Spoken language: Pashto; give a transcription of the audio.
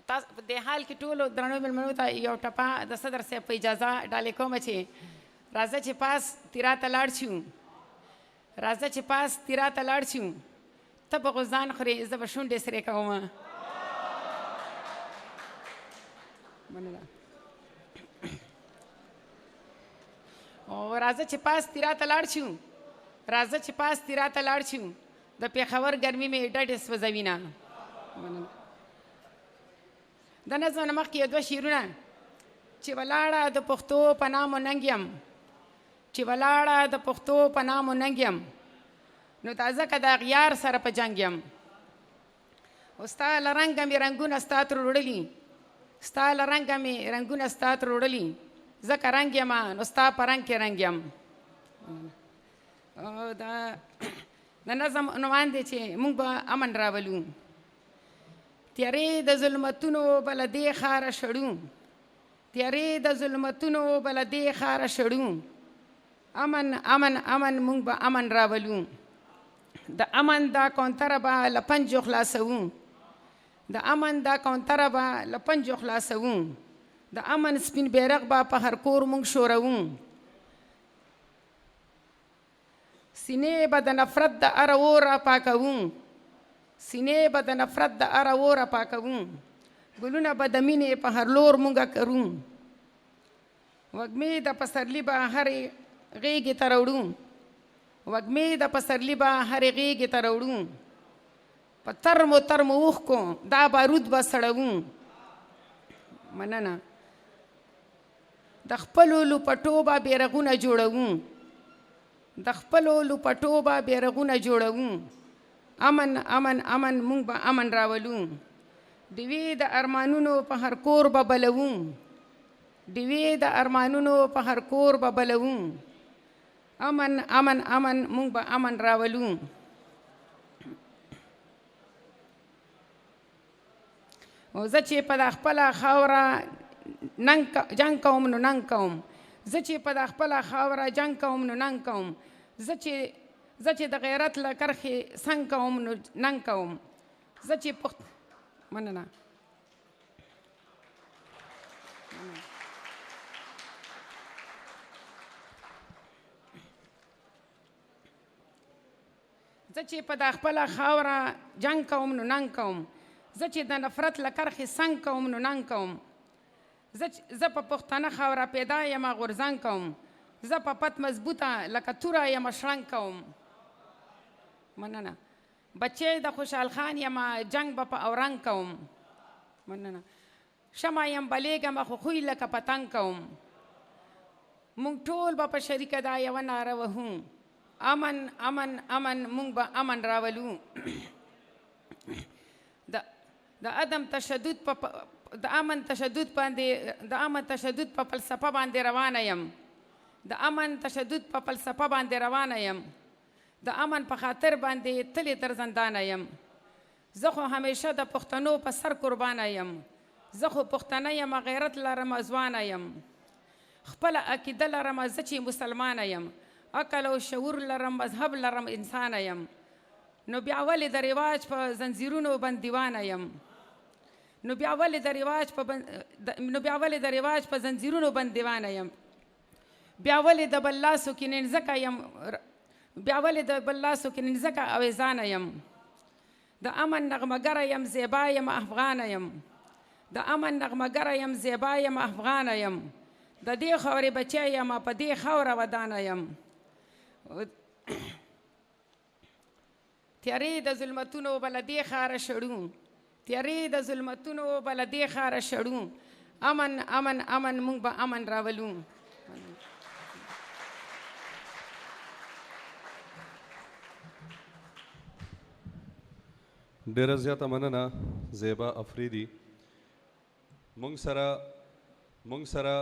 تاسو په دې حال کې ټولو درنو مېلمنو ته یو ټپه د صدر صاحب په اجازه ډالۍ کومه چې راځه چې پاس تیرا ته لاړ شو راځه چې پاس تیرا ته لاړ شو ته به غوزان خورې زه به شونډې سرې کومه مننه او راځه چې پاس تیرا ته لاړ شو راځه چې پاس تیرا ته لاړ شو د پېښور ګرمي مې ډډې سوځوینه مننه د نظم نه مخکې دوه شعرونه چې ولاړه د پښتو په نام و ننګ یم چې ولاړه د پښتو په نام و ننګ یم نو تازه که د اغیار سره په جنګ یم او ستا له رنګه مې رنګونه ستا تر وړلي ستا له رنګه مې رنګونه ستا تر وړلي ځکه رنګ یم نو ستا په رنګ کې رنګ یم د نظم عنوان دی چې موږ به امن راولو تیارې د ظلمتونو به له دې ښاره شړو تیارې د ظلمتونو به له دې ښاره شړو امن امن امن موږ به امن راولو د امن دا کونتره به له پنجو خلاصوو د امن دا کونتره به له پنجو خلاصوو د امن سپین بیرغ به په هر کور موږ شوروو سینې به د نفرت د اره اور راپاکوو سینې به د نفرت د اره اور راپاکوو ګلونه به د مینې په هر لور موږ کرو وږمې د پسرلي به هرې غېږې ته راوړو وږمې د پسرلي به هرې غېږې ته راوړو په ترمو ترمو اوښکو دا بارود به سړوو مننه د خپلو لوپټو به بیرغونه جوړوو د خپلو لوپټو به بیرغونه جوړوو امن امن امن موږ به امن راولو ډیوې د ارمانونو په هر کور به بلوو ډیوې د ارمانونو په هر کور به بلوو امن امن امن موږ به امن راولو او زه چې په د خپله خاوره جنګ کوم نو ننګ کوم زه چې په د خپله خاوره جنګ کوم نو ننګ کوم زه چې د غیرت له کرښې څنګ کوم نو ننګ کوم زه چې مننه زه چې په د خپله خاوره جنګ کوم نو ننګ کوم زه چې د نفرت له کرښې څنګ کوم نو ننګ کوم زه په پښتنه خاوره پیدا یم غورځنګ کوم زه په پت مضبوطه لکه توره یم شړنګ کوم مننه بچی د خوشحال خان یم جنګ به په اورنګ کوم مننه شمع یم بلیږم خو خوی لکه پتنګ کوم موږ ټول به په شریکه دا یوه ناره وهو امن امن امن موږ به امن راولو د عدم تشدد د امن تشدد په فلسفه باندې روانه یم د امن تشدد په فلسفه باندې روانه یم د امن په خاطر باندې تلې تر زندانه یم زه خو همیشه د پښتنو په سر قربانه یم زه خو پښتنه یم غیرت لرم ځوانه یم خپله عقیده لرم زه چې مسلمانه یم عقل او شعور لرم مذهب لرم انسانه یم نو بیا ولې د رواج په زنځیرونو بندیوانه یم نو بیا ولې د رواج په زنځیرونو بندیوانه یم بیا ولې د بل لاسو کې ننځکه یم بیا ولې د بل لاسو کې ننځکه اویزانه یم د امن نغمهګره یم زیبا یم افغانه یم د امن نغمهګره یم زیبا یم افغانه یم د دې خاورې بچی یم په دې خاوره ودانه یم تیارې د ظلمتونو به له دې ښاره شړو تیارې د ظلمتونو به له دې ښاره شړو امن امن امن موږ به امن راولو ډیره زیاته مننه زیبا افریدي. موږ سره